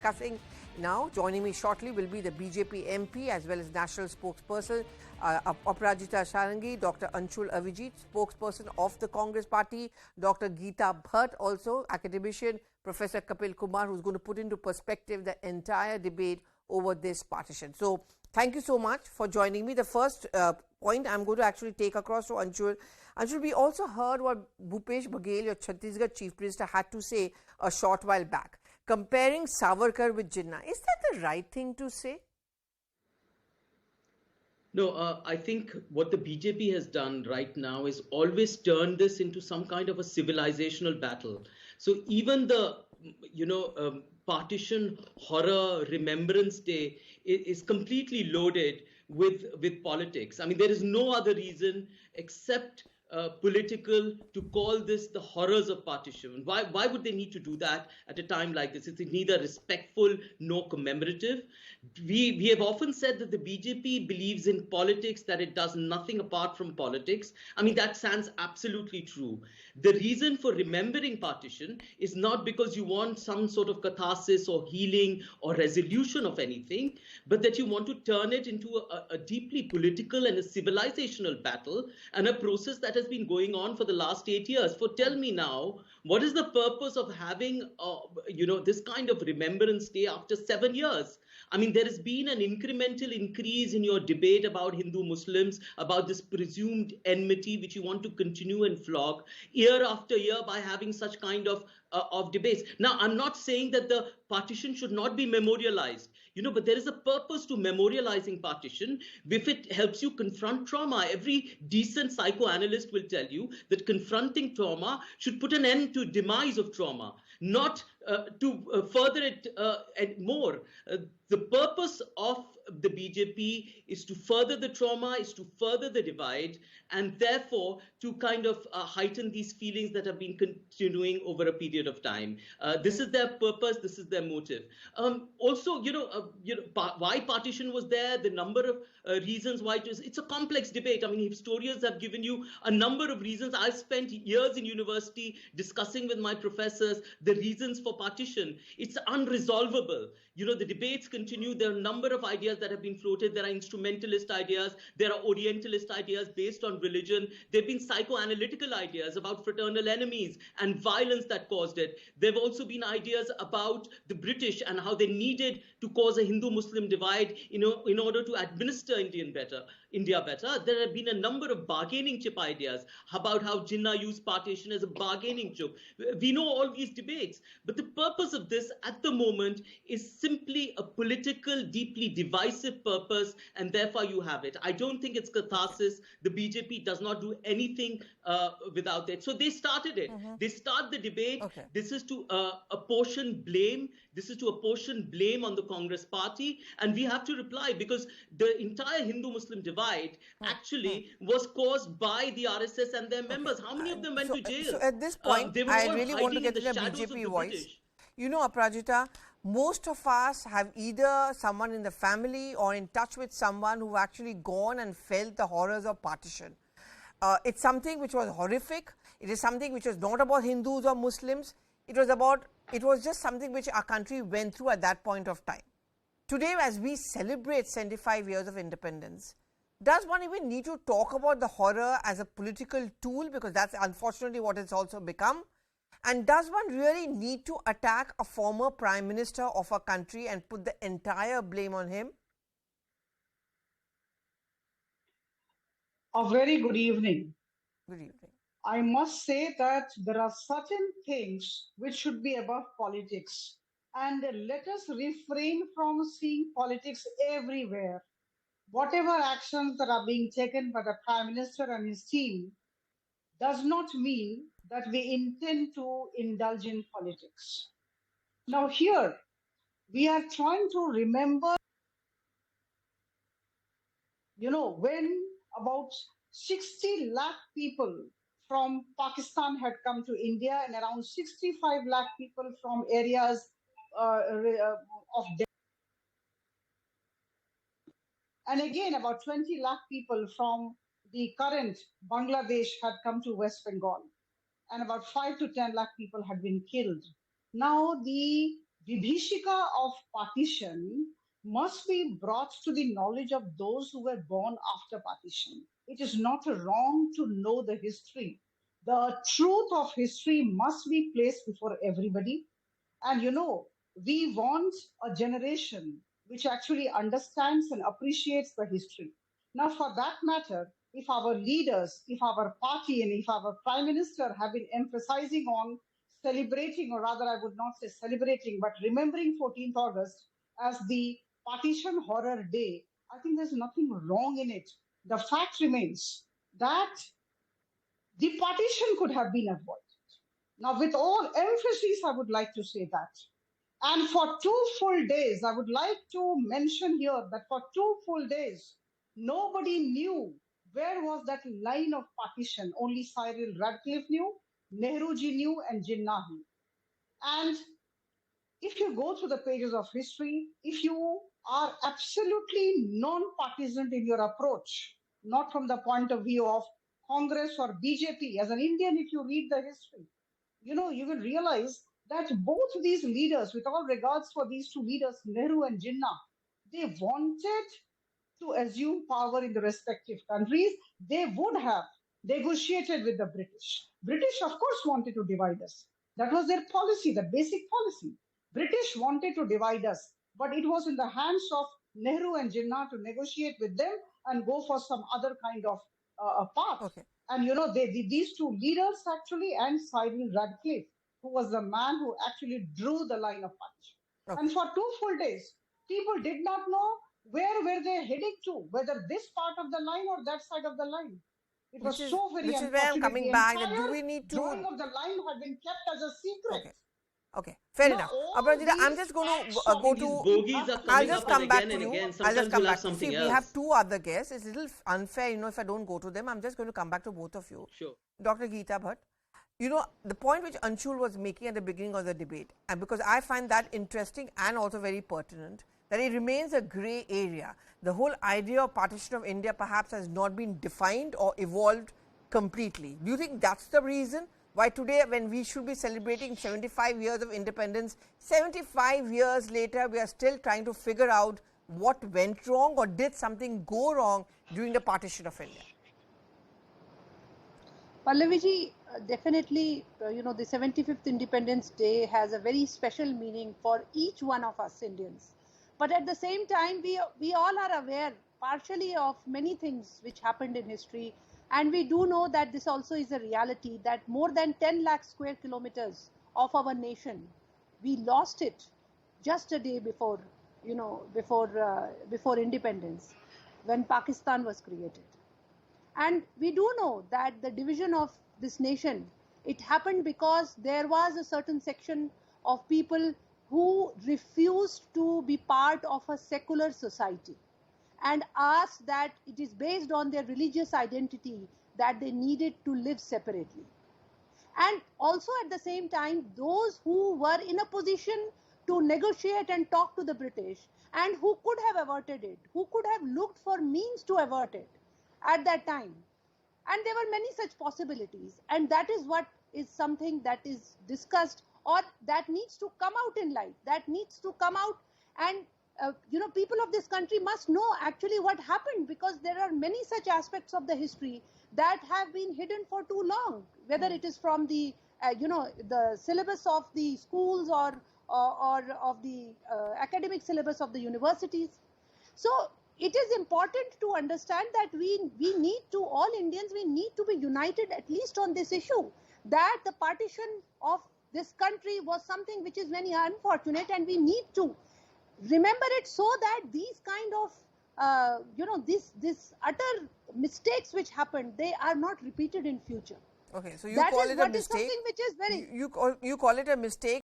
discussing now. Joining me shortly will be the BJP MP as well as national spokesperson Aparajita Sarangi, Dr. Anshul Avijit, spokesperson of the Congress Party, Dr. Geeta Bhatt, also academician, Professor Kapil Kumar, who's going to put into perspective the entire debate over this partition. So, thank you so much for joining me. The first point I'm going to actually take across to Anshul. Anshul, we also heard what Bhupesh Baghel, your Chhattisgarh Chief Minister, had to say a short while back, comparing Savarkar with Jinnah. Is that the right thing to say? No, I think what the BJP has done right now is always turn this into some kind of a civilisational battle. So even the, partition horror Remembrance Day is completely loaded with politics. I mean, there is no other reason except political to call this the horrors of partition. Why would they need to do that at a time like this? It's neither respectful nor commemorative. We have often said that the BJP believes in politics, that it does nothing apart from politics. I mean, that sounds absolutely true. The reason for remembering partition is not because you want some sort of catharsis or healing or resolution of anything, but that you want to turn it into a deeply political and a civilizational battle, and a process that has been going on for the last 8 years. For tell me now, what is the purpose of having this kind of Remembrance Day after 7 years? I mean, there has been an incremental increase in your debate about Hindu Muslims, about this presumed enmity which you want to continue and flog year after year by having such kind of debates. Now, I'm not saying that the partition should not be memorialized, but there is a purpose to memorializing partition. If it helps you confront trauma, every decent psychoanalyst will tell you that confronting trauma should put an end to demise of trauma, not to further it more. The purpose of the BJP is to further the trauma, is to further the divide, and therefore to kind of heighten these feelings that have been continuing over a period of time. This is their purpose. This is their motive. Also, why partition was there, the number of reasons why it's a complex debate. I mean, historians have given you a number of reasons. I've spent years in university discussing with my professors the reasons for partition. It's unresolvable. The debates continue. There are a number of ideas that have been floated. There are instrumentalist ideas. There are Orientalist ideas based on religion. There have been psychoanalytical ideas about fraternal enemies and violence that caused it. There have also been ideas about the British and how they needed to cause a Hindu-Muslim divide, in order to administer India better. There have been a number of bargaining chip ideas about how Jinnah used partition as a bargaining chip. We know all these debates, but the purpose of this at the moment is simply a political, deeply divisive purpose, and therefore you have it. I don't think it's catharsis. The BJP does not do anything without it. So they started it. They start the debate. Okay. This is to apportion blame. This is to apportion blame on the Congress Party, and we have to reply, because the entire Hindu-Muslim divide actually was caused by the RSS and their members. How many of them went to jail? So at this point, I really want to get in a BJP voice. Aparajita, most of us have either someone in the family or in touch with someone who actually gone and felt the horrors of partition. It's something which was horrific. It is something which was not about Hindus or Muslims. It was just something which our country went through at that point of time. Today, as we celebrate 75 years of independence, does one even need to talk about the horror as a political tool? Because that's unfortunately what it's also become. And does one really need to attack a former prime minister of a country and put the entire blame on him? A very good evening. Good evening. I must say that there are certain things which should be above politics. And let us refrain from seeing politics everywhere. Whatever actions that are being taken by the Prime Minister and his team does not mean that we intend to indulge in politics. Now here, we are trying to remember, when about 60 lakh people from Pakistan had come to India and around 65 lakh people from areas of and again about 20 lakh people from the current Bangladesh had come to West Bengal, and about 5 to 10 lakh people had been killed. Now the Vibhishika of partition must be brought to the knowledge of those who were born after partition. It is not wrong to know the history. The truth of history must be placed before everybody. And we want a generation which actually understands and appreciates the history. Now, for that matter, if our leaders, if our party, and if our prime minister have been emphasizing on celebrating, or rather, I would not say celebrating, but remembering 14th August as the partition horror day, I think there's nothing wrong in it. The fact remains that the partition could have been avoided. Now, with all emphasis, I would like to say that. And for 2 full days, I would like to mention here that for 2 full days, nobody knew where was that line of partition. Only Cyril Radcliffe knew, Nehruji knew, and Jinnah knew. And if you go through the pages of history, if you are absolutely non-partisan in your approach, not from the point of view of Congress or BJP, as an Indian, if you read the history, you will realize that both these leaders, with all regards for these two leaders, Nehru and Jinnah, they wanted to assume power in the respective countries. They would have negotiated with the British. British, of course, wanted to divide us. That was their policy, the basic policy. British wanted to divide us, but it was in the hands of Nehru and Jinnah to negotiate with them and go for some other kind of path. Okay. And these two leaders actually, and Cyril Radcliffe, who was the man who actually drew the line of partition. Okay. And for 2 full days, people did not know where were they heading to, whether this part of the line or that side of the line. It was so very unfortunate. Which is where I'm coming back. That do we need to... drawing of the line had been kept as a secret. Okay. Okay, fair enough. Aparajita, I'm just going to go to... I'll just come back to you. I'll just come back. See, we have two other guests. It's a little unfair, if I don't go to them. I'm just going to come back to both of you. Sure. Dr. Geeta Bhatt, the point which Anshul was making at the beginning of the debate, and because I find that interesting and also very pertinent, that it remains a grey area. The whole idea of partition of India perhaps has not been defined or evolved completely. Do you think that's the reason why today, when we should be celebrating 75 years of independence, 75 years later, we are still trying to figure out what went wrong or did something go wrong during the partition of India? Pallaviji, definitely, the 75th Independence Day has a very special meaning for each one of us Indians. But at the same time, we all are aware partially of many things which happened in history. And we do know that this also is a reality, that more than 10 lakh square kilometers of our nation, we lost it just a day before, before independence, when Pakistan was created. And we do know that the division of this nation, it happened because there was a certain section of people who refused to be part of a secular society and asked that it is based on their religious identity that they needed to live separately. And also at the same time, those who were in a position to negotiate and talk to the British and who could have averted it, who could have looked for means to avert it at that time. And there were many such possibilities. And that is what is something that is discussed or that needs to come out in light, that needs to come out. And people of this country must know actually what happened, because there are many such aspects of the history that have been hidden for too long, whether it is from the, the syllabus of the schools or of the academic syllabus of the universities. So it is important to understand that we need to, all Indians, we need to be united at least on this issue, that the partition of this country was something which is very unfortunate, and we need to remember it so that these kind of, this utter mistakes which happened, they are not repeated in future. Okay, so you call it a mistake. That is something which is very... You call it a mistake.